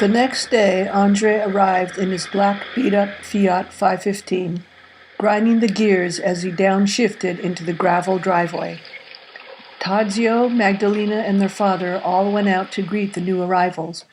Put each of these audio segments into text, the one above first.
The next day, Andre arrived in his black beat-up Fiat 515, grinding the gears as he downshifted into the gravel driveway. Tadzio, Magdalena, and their father all went out to greet the new arrivals.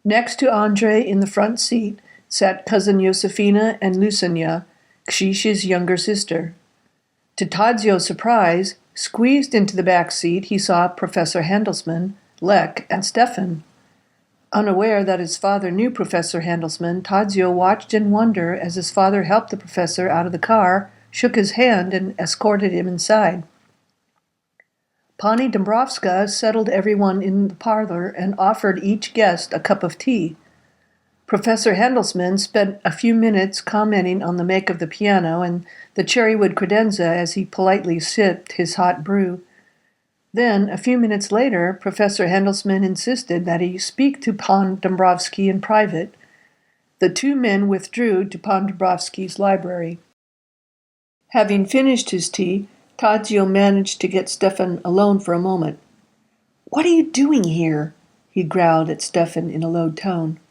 Next to Andre in the front seat sat cousin Josefina and Lucinia, Kshish's younger sister. To Tadzio's surprise, squeezed into the back seat, he saw Professor Handelsman, Lek, and Stefan. Unaware that his father knew Professor Handelsman, Tadzio watched in wonder as his father helped the professor out of the car, shook his hand, and escorted him inside. Pani Dombrovska settled everyone in the parlor and offered each guest a cup of tea. Professor Handelsman spent a few minutes commenting on the make of the piano and the cherrywood credenza as he politely sipped his hot brew. Then, a few minutes later, Professor Handelsman insisted that he speak to Pan Dombrovsky in private. The two men withdrew to Pan Dombrovsky's library. Having finished his tea, Tadzio managed to get Stefan alone for a moment. "What are you doing here?" he growled at Stefan in a low tone.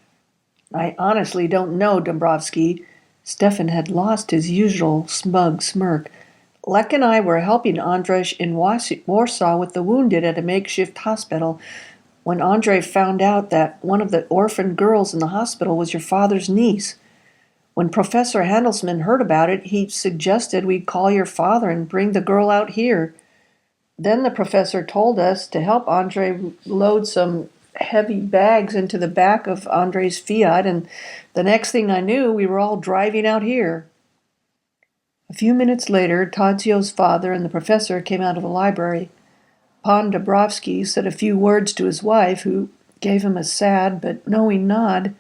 "I honestly don't know, Dombrovsky." Stefan had lost his usual smug smirk. "Lek and I were helping Andrzej in Warsaw with the wounded at a makeshift hospital when Andrzej found out that one of the orphan girls in the hospital was your father's niece. When Professor Handelsman heard about it, he suggested we call your father and bring the girl out here. Then the professor told us to help Andrzej load some heavy bags into the back of Andrej's Fiat, and the next thing I knew, we were all driving out here." A few minutes later, Tadzio's father and the professor came out of the library. Pan Dombrovsky said a few words to his wife, who gave him a sad but knowing nod.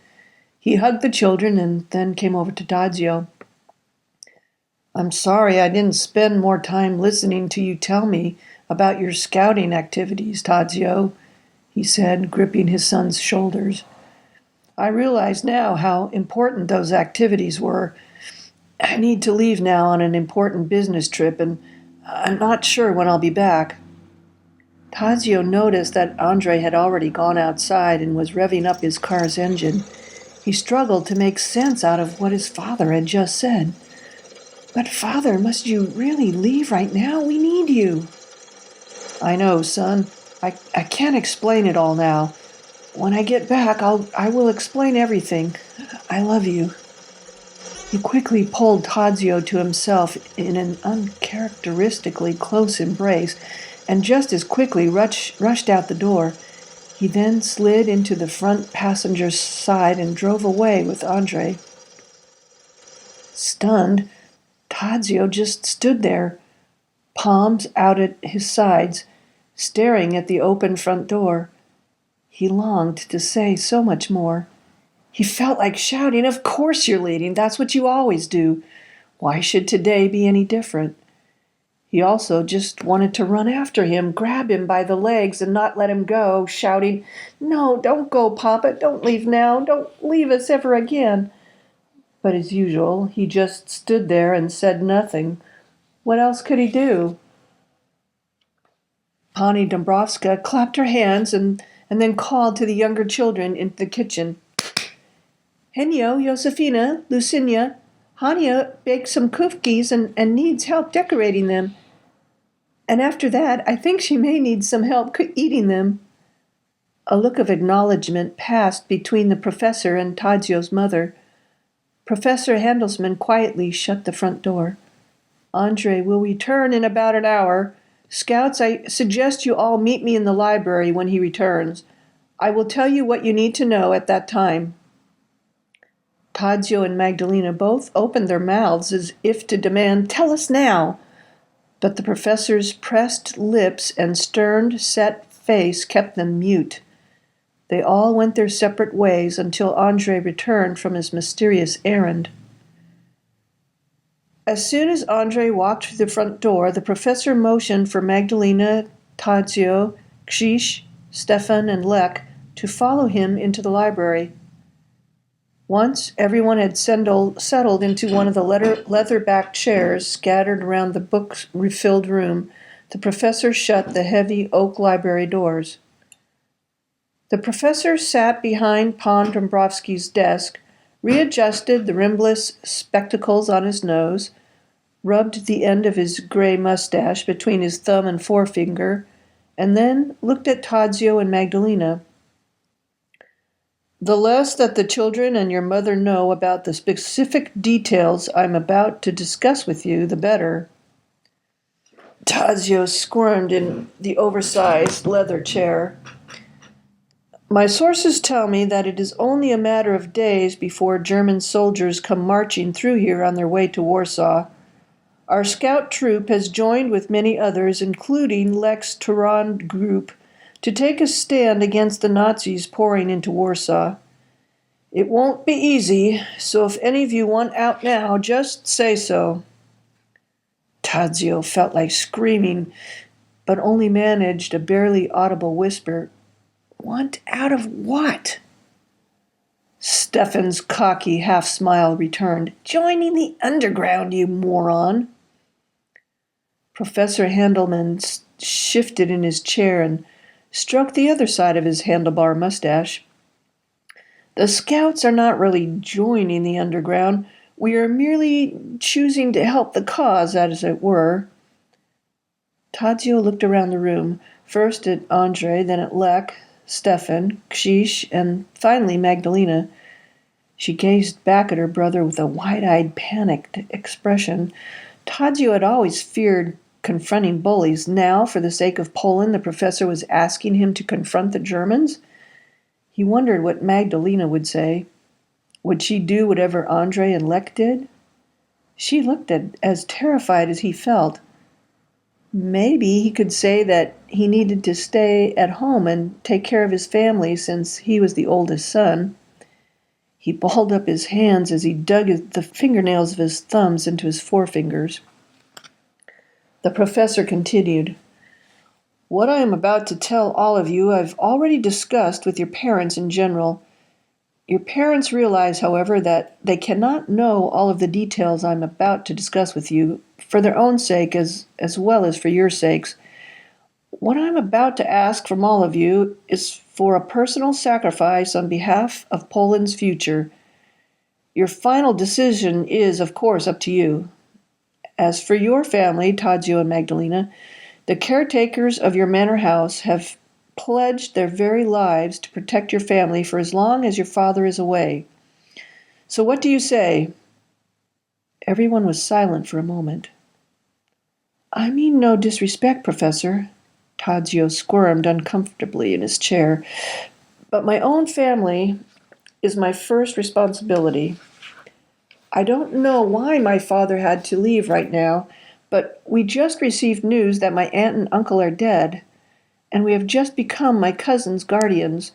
He hugged the children and then came over to Tadzio. "I'm sorry I didn't spend more time listening to you tell me about your scouting activities, Tadzio," he said, gripping his son's shoulders. "I realize now how important those activities were. I need to leave now on an important business trip, and I'm not sure when I'll be back." Tadzio noticed that Andre had already gone outside and was revving up his car's engine. He struggled to make sense out of what his father had just said. "But father, must you really leave right now? We need you." "I know, son. I can't explain it all now. When I get back, I will explain everything. I love you." He quickly pulled Tadzio to himself in an uncharacteristically close embrace, and just as quickly rushed out the door. He then slid into the front passenger's side and drove away with Andre. Stunned, Tadzio just stood there, palms out at his sides, staring at the open front door. He longed to say so much more. He felt like shouting, "Of course you're leading. That's what you always do. Why should today be any different?" He also just wanted to run after him, grab him by the legs and not let him go, shouting, "No, don't go, Papa. Don't leave now. Don't leave us ever again." But as usual, he just stood there and said nothing. What else could he do? Pani Dombrovska clapped her hands and then called to the younger children into the kitchen. "Henyo, Josefina, Lucinia, Hania baked some cookies and needs help decorating them. And after that, I think she may need some help eating them." A look of acknowledgement passed between the professor and Tadzio's mother. Professor Handelsman quietly shut the front door. "Andre will return in about an hour. Scouts, I suggest you all meet me in the library when he returns. I will tell you what you need to know at that time." Tadzio and Magdalena both opened their mouths as if to demand, "Tell us now!" But the professor's pressed lips and stern, set face kept them mute. They all went their separate ways until Andre returned from his mysterious errand. As soon as Andre walked through the front door, the professor motioned for Magdalena, Tadzio, Kshish, Stefan, and Lek to follow him into the library. Once everyone had settled into one of the leather-backed chairs scattered around the book-refilled room, the professor shut the heavy oak library doors. The professor sat behind Pon Dombrovsky's desk, readjusted the rimless spectacles on his nose, rubbed the end of his gray mustache between his thumb and forefinger, and then looked at Tadzio and Magdalena. The less that the children and your mother know about the specific details I'm about to discuss with you, the better. Tadzio squirmed in the oversized leather chair. My sources tell me that it is only a matter of days before German soldiers come marching through here on their way to Warsaw. Our scout troop has joined with many others, including Lex Turand Group, to take a stand against the Nazis pouring into Warsaw. It won't be easy, so if any of you want out now, just say so. Tadzio felt like screaming, but only managed a barely audible whisper. Want out of what? Stefan's cocky half-smile returned. Joining the underground, you moron. Professor Handelman shifted in his chair and stroked the other side of his handlebar mustache. The scouts are not really joining the underground. We are merely choosing to help the cause, as it were. Tadzio looked around the room, first at Andre, then at Lek, Stefan, Kshish, and finally Magdalena. She gazed back at her brother with a wide-eyed, panicked expression. Tadzio had always feared confronting bullies. Now, for the sake of Poland, the professor was asking him to confront the Germans. He wondered what Magdalena would say. Would she do whatever Andre and Lek did? She looked as terrified as he felt. Maybe he could say that he needed to stay at home and take care of his family since he was the oldest son. He balled up his hands as he dug the fingernails of his thumbs into his forefingers. The professor continued. What I am about to tell all of you I've already discussed with your parents in general. Your parents realize, however, that they cannot know all of the details I'm about to discuss with you, for their own sake as well as for your sakes. What I'm about to ask from all of you is for a personal sacrifice on behalf of Poland's future. Your final decision is, of course, up to you. As for your family, Tadzio and Magdalena, the caretakers of your manor house have pledged their very lives to protect your family for as long as your father is away. So what do you say? Everyone was silent for a moment. I mean no disrespect, Professor. Tadzio squirmed uncomfortably in his chair. But my own family is my first responsibility. I don't know why my father had to leave right now, but we just received news that my aunt and uncle are dead, and we have just become my cousin's guardians.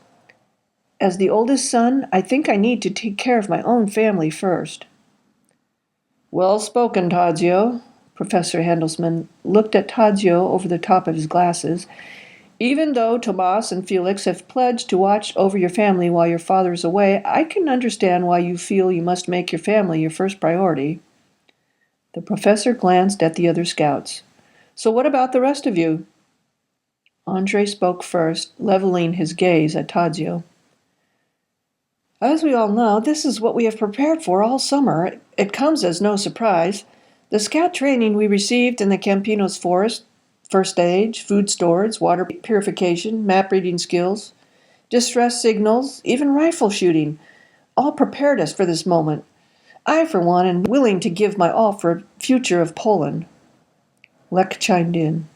As the oldest son, I think I need to take care of my own family first. Well spoken, Tadzio. Professor Handelsman looked at Tadzio over the top of his glasses. Even though Tomas and Felix have pledged to watch over your family while your father is away, I can understand why you feel you must make your family your first priority. The professor glanced at the other scouts. So what about the rest of you? Andre spoke first, leveling his gaze at Tadzio. As we all know, this is what we have prepared for all summer. It comes as no surprise. The scout training we received in the Campinos forest, first aid, food storage, water purification, map reading skills, distress signals, even rifle shooting, all prepared us for this moment. I, for one, am willing to give my all for the future of Poland. Lek chimed in.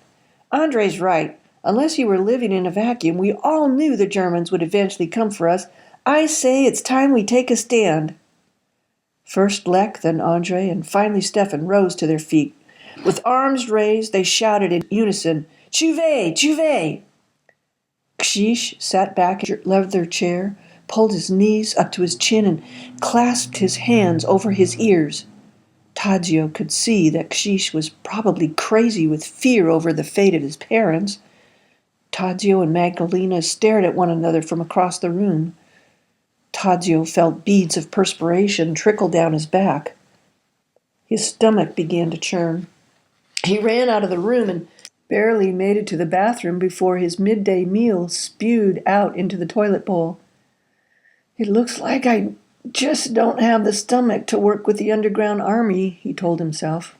Andre's right. Unless you were living in a vacuum, we all knew the Germans would eventually come for us. I say it's time we take a stand. First Lek, then Andre, and finally Stefan rose to their feet. With arms raised, they shouted in unison, Juve! Juve! Kshish sat back in his leather chair, pulled his knees up to his chin, and clasped his hands over his ears. Tadzio could see that Kshish was probably crazy with fear over the fate of his parents. Tadzio and Magdalena stared at one another from across the room. Tadzio felt beads of perspiration trickle down his back. His stomach began to churn. He ran out of the room and barely made it to the bathroom before his midday meal spewed out into the toilet bowl. "It looks like I just don't have the stomach to work with the underground army," he told himself.